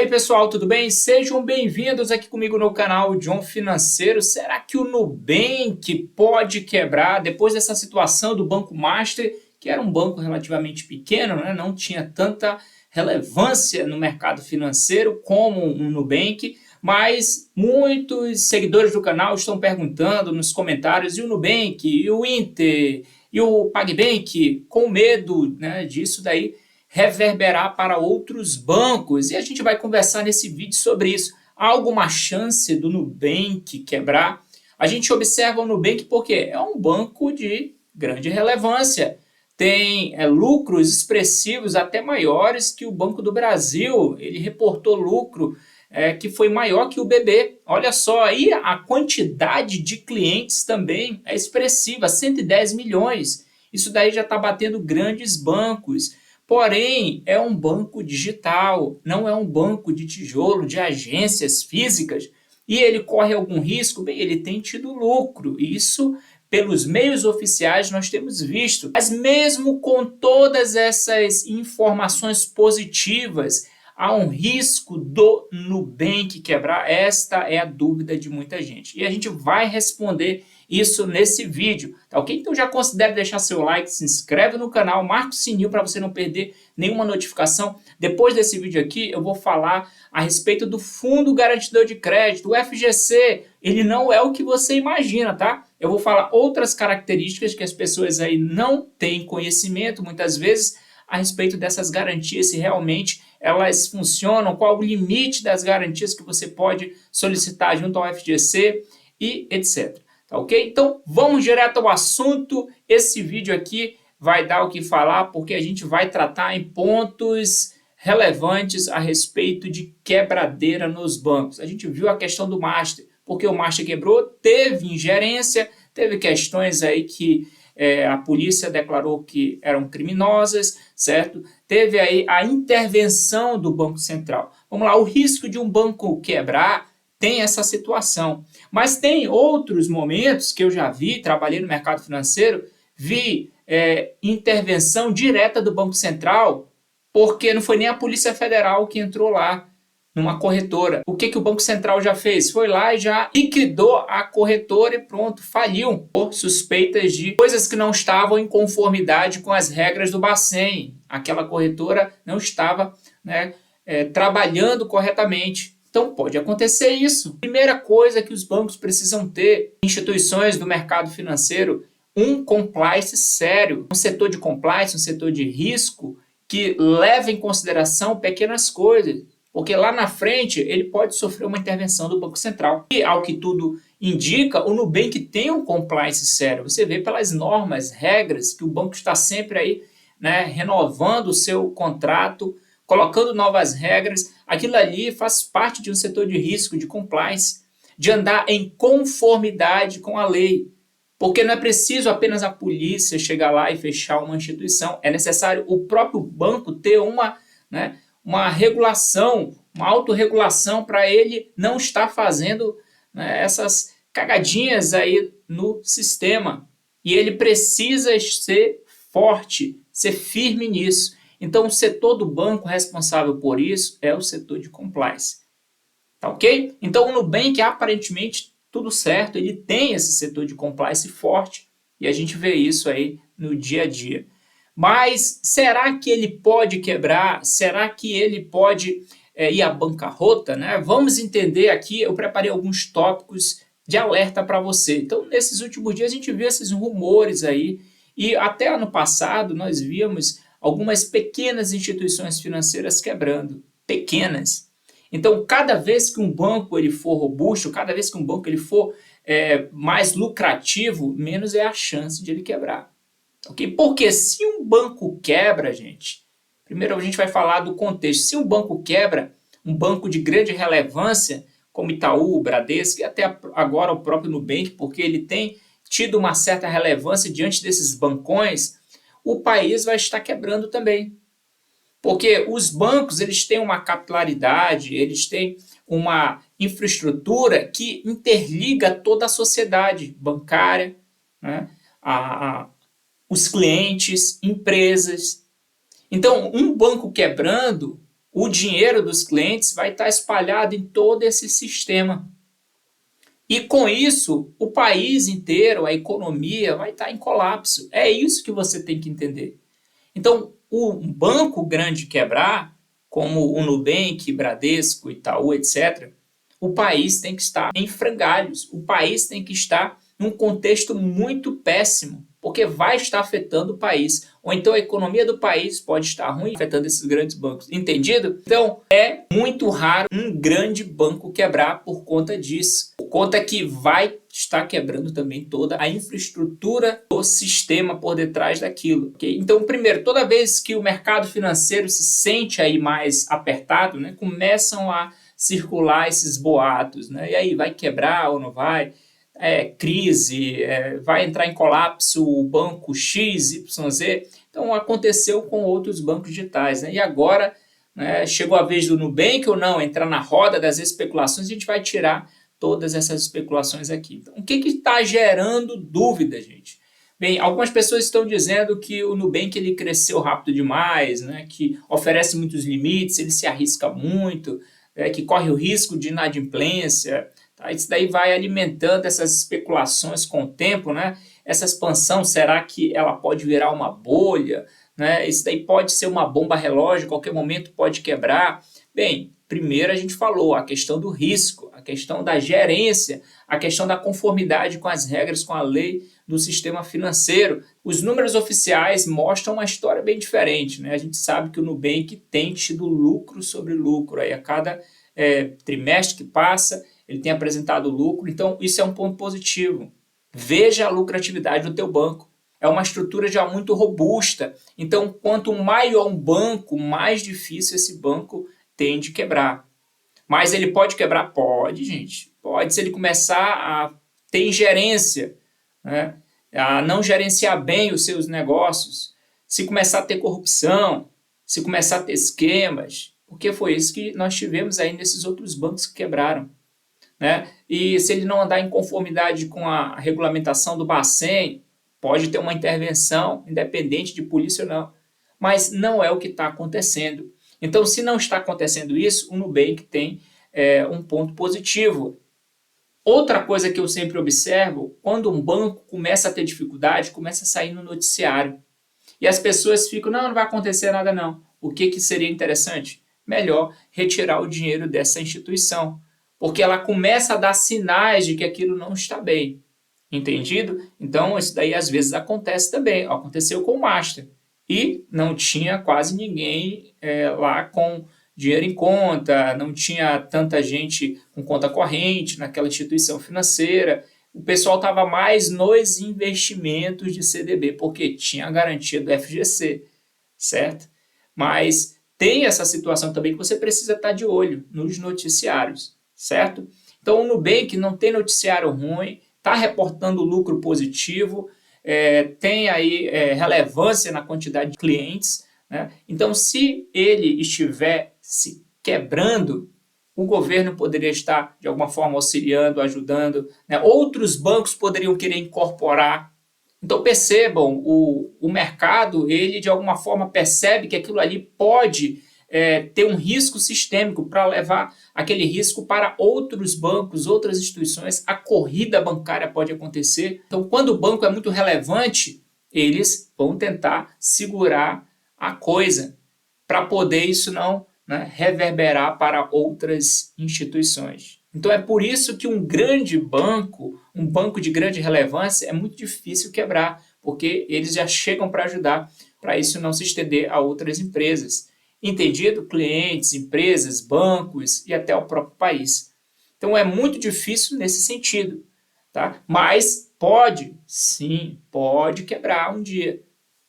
aí pessoal, tudo bem? Sejam bem-vindos aqui comigo no canal John Financeiro. Será que o Nubank pode quebrar depois dessa situação do Banco Master, que era um banco relativamente pequeno, né? Não tinha tanta relevância no mercado financeiro como um Nubank, mas muitos seguidores do canal estão perguntando nos comentários, e o Nubank, e o Inter, e o PagBank, com medo, né, disso daí reverberar para outros bancos. E a gente vai conversar nesse vídeo sobre isso. Há alguma chance do Nubank quebrar? A gente observa o Nubank porque é um banco de grande relevância. Tem lucros expressivos até maiores que o Banco do Brasil. Ele reportou lucro que foi maior que o BB. Olha só, aí a quantidade de clientes também é expressiva, 110 milhões. Isso daí já está batendo grandes bancos. Porém, é um banco digital, não é um banco de tijolo, de agências físicas. E ele corre algum risco? Bem, ele tem tido lucro. Isso, pelos meios oficiais, nós temos visto. Mas mesmo com todas essas informações positivas, há um risco do Nubank quebrar? Esta é a dúvida de muita gente. E a gente vai responder isso nesse vídeo, tá ok? Então já considere deixar seu like, se inscreve no canal, marca o sininho para você não perder nenhuma notificação. Depois desse vídeo aqui eu vou falar a respeito do Fundo Garantidor de Crédito, o FGC. Ele não é o que você imagina, tá? Eu vou falar outras características que as pessoas aí não têm conhecimento muitas vezes a respeito dessas garantias, se realmente elas funcionam, qual o limite das garantias que você pode solicitar junto ao FGC e etc. Tá ok? Então vamos direto ao assunto. Esse vídeo aqui vai dar o que falar porque a gente vai tratar em pontos relevantes a respeito de quebradeira nos bancos. A gente viu a questão do Master, porque o Master quebrou, teve ingerência, teve questões aí que a polícia declarou que eram criminosas, certo? Teve aí a intervenção do Banco Central. Vamos lá, o risco de um banco quebrar tem essa situação. Mas tem outros momentos que eu já vi, trabalhei no mercado financeiro, vi intervenção direta do Banco Central, porque não foi nem a Polícia Federal que entrou lá numa corretora. O que o Banco Central já fez? Foi lá e já liquidou a corretora e pronto, faliu por suspeitas de coisas que não estavam em conformidade com as regras do Bacen. Aquela corretora não estava, né, trabalhando corretamente. Então pode acontecer isso. Primeira coisa que os bancos precisam ter, instituições do mercado financeiro, um compliance sério, um setor de compliance, um setor de risco que leva em consideração pequenas coisas, porque lá na frente ele pode sofrer uma intervenção do Banco Central. E ao que tudo indica, o Nubank tem um compliance sério. Você vê pelas normas, regras, que o banco está sempre aí, né, renovando o seu contrato, colocando novas regras. Aquilo ali faz parte de um setor de risco, de compliance, de andar em conformidade com a lei. Porque não é preciso apenas a polícia chegar lá e fechar uma instituição. É necessário o próprio banco ter uma regulação, uma autorregulação para ele não estar fazendo, né, essas cagadinhas aí no sistema. E ele precisa ser forte, ser firme nisso. Então, o setor do banco responsável por isso é o setor de compliance. Tá ok? Então, o Nubank, aparentemente, tudo certo, ele tem esse setor de compliance forte e a gente vê isso aí no dia a dia. Mas será que ele pode quebrar? Será que ele pode ir à bancarrota? Né? Vamos entender aqui, eu preparei alguns tópicos de alerta para você. Então, nesses últimos dias, a gente viu esses rumores aí, e até ano passado nós víamos algumas pequenas instituições financeiras quebrando. Pequenas. Então, cada vez que um banco ele for robusto, cada vez que um banco ele for mais lucrativo, menos é a chance de ele quebrar. Okay? Porque se um banco quebra, gente, primeiro a gente vai falar do contexto. Se um banco quebra, um banco de grande relevância, como Itaú, Bradesco e até agora o próprio Nubank, porque ele tem tido uma certa relevância diante desses bancões, o país vai estar quebrando também. Porque os bancos eles têm uma capilaridade, eles têm uma infraestrutura que interliga toda a sociedade bancária, né? Os clientes, empresas. Então, um banco quebrando, o dinheiro dos clientes vai estar espalhado em todo esse sistema. E com isso, o país inteiro, a economia vai estar em colapso. É isso que você tem que entender. Então, o banco grande quebrar, como o Nubank, Bradesco, Itaú, etc., o país tem que estar em frangalhos. O país tem que estar num contexto muito péssimo, porque vai estar afetando o país. Ou então a economia do país pode estar ruim, afetando esses grandes bancos. Entendido? Então, é muito raro um grande banco quebrar por conta disso. Por conta que vai estar quebrando também toda a infraestrutura do sistema por detrás daquilo. Okay? Então, primeiro, toda vez que o mercado financeiro se sente aí mais apertado, né, começam a circular esses boatos. Né? E aí, vai quebrar ou não vai? Crise, vai entrar em colapso o banco X, Y, Z. Então, aconteceu com outros bancos digitais. Né? E agora, né, chegou a vez do Nubank ou não entrar na roda das especulações, a gente vai tirar todas essas especulações aqui. Então, o que está gerando dúvida, gente? Bem, algumas pessoas estão dizendo que o Nubank ele cresceu rápido demais, né, que oferece muitos limites, ele se arrisca muito, que corre o risco de inadimplência. Tá? Isso daí vai alimentando essas especulações com o tempo, né? Essa expansão, será que ela pode virar uma bolha? Né? Isso daí pode ser uma bomba relógio, a qualquer momento pode quebrar. Bem, primeiro a gente falou a questão do risco, a questão da gerência, a questão da conformidade com as regras, com a lei do sistema financeiro. Os números oficiais mostram uma história bem diferente. Né? A gente sabe que o Nubank tem tido lucro sobre lucro. Aí a cada trimestre que passa, ele tem apresentado lucro. Então, isso é um ponto positivo. Veja a lucratividade do teu banco. É uma estrutura já muito robusta. Então, quanto maior um banco, mais difícil esse banco tem de quebrar. Mas ele pode quebrar? Pode, gente. Pode, se ele começar a ter ingerência, né? A não gerenciar bem os seus negócios, se começar a ter corrupção, se começar a ter esquemas, porque foi isso que nós tivemos aí nesses outros bancos que quebraram. Né? E se ele não andar em conformidade com a regulamentação do Bacen, pode ter uma intervenção, independente de polícia ou não. Mas não é o que está acontecendo. Então, se não está acontecendo isso, o Nubank tem um ponto positivo. Outra coisa que eu sempre observo, quando um banco começa a ter dificuldade, começa a sair no noticiário. E as pessoas ficam, não vai acontecer nada não. O que seria interessante? Melhor retirar o dinheiro dessa instituição, porque ela começa a dar sinais de que aquilo não está bem. Entendido? Então, isso daí às vezes acontece também. Aconteceu com o Master. E não tinha quase ninguém lá com dinheiro em conta, não tinha tanta gente com conta corrente naquela instituição financeira. O pessoal estava mais nos investimentos de CDB, porque tinha a garantia do FGC, certo? Mas tem essa situação também que você precisa estar de olho nos noticiários, certo? Então, o Nubank não tem noticiário ruim, está reportando lucro positivo, tem aí relevância na quantidade de clientes. Né? Então, se ele estiver se quebrando, o governo poderia estar, de alguma forma, auxiliando, ajudando. Né? Outros bancos poderiam querer incorporar. Então, percebam, o mercado, ele, de alguma forma, percebe que aquilo ali pode ter um risco sistêmico para levar aquele risco para outros bancos, outras instituições. A corrida bancária pode acontecer. Então, quando o banco é muito relevante, eles vão tentar segurar a coisa para poder isso não reverberar para outras instituições. Então, é por isso que um grande banco, um banco de grande relevância, é muito difícil quebrar, porque eles já chegam para ajudar, para isso não se estender a outras empresas. Entendido? Clientes, empresas, bancos e até o próprio país. Então, é muito difícil nesse sentido. Tá? Mas pode, sim, pode quebrar um dia.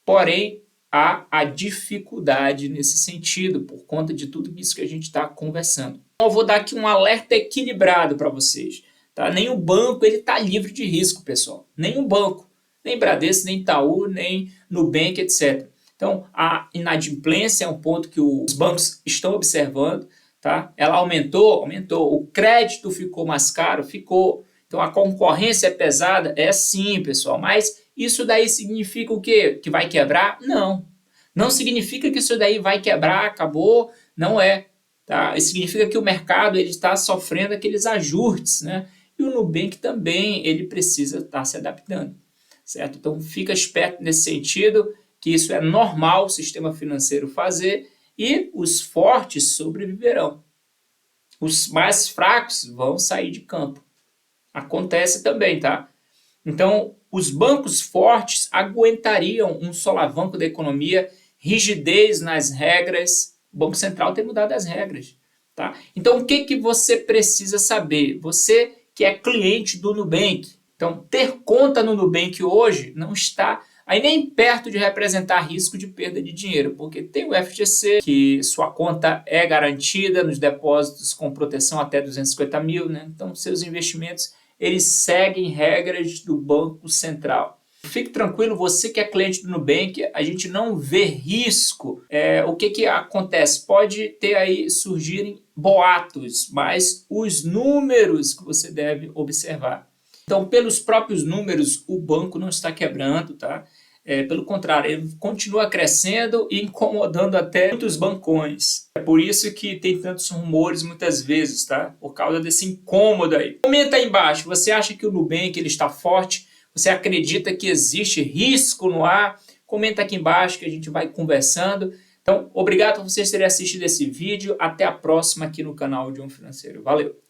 Porém, há a dificuldade nesse sentido, por conta de tudo isso que a gente está conversando. Então, eu vou dar aqui um alerta equilibrado para vocês. Tá? Nem o banco está livre de risco, pessoal. Nem o banco. Nem Bradesco, nem Itaú, nem Nubank, etc. Então, a inadimplência é um ponto que os bancos estão observando. Tá? Ela aumentou? Aumentou. O crédito ficou mais caro? Ficou. Então, a concorrência é pesada? É sim, pessoal. Mas isso daí significa o quê? Que vai quebrar? Não. Não significa que isso daí vai quebrar, acabou, Não é. Tá? Isso significa que o mercado ele está sofrendo aqueles ajustes, né? E o Nubank também ele precisa estar se adaptando, certo? Então fica esperto nesse sentido, que isso é normal o sistema financeiro fazer e os fortes sobreviverão. Os mais fracos vão sair de campo. Acontece também, tá? Então, os bancos fortes aguentariam um solavanco da economia, rigidez nas regras. O Banco Central tem mudado as regras, tá? Então, o que você precisa saber? Você que é cliente do Nubank. Então, ter conta no Nubank hoje não está aí nem perto de representar risco de perda de dinheiro, porque tem o FGC, que sua conta é garantida nos depósitos com proteção até 250 mil, né? Então, seus investimentos eles seguem regras do Banco Central. Fique tranquilo, você que é cliente do Nubank, a gente não vê risco. O que acontece? Pode ter aí surgirem boatos, mas os números que você deve observar. Então, pelos próprios números, o banco não está quebrando, tá? Pelo contrário, ele continua crescendo e incomodando até muitos bancões. É por isso que tem tantos rumores muitas vezes, tá? Por causa desse incômodo aí. Comenta aí embaixo, você acha que o Nubank ele está forte? Você acredita que existe risco no ar? Comenta aqui embaixo que a gente vai conversando. Então, obrigado por vocês terem assistido esse vídeo. Até a próxima aqui no canal John Financeiro. Valeu!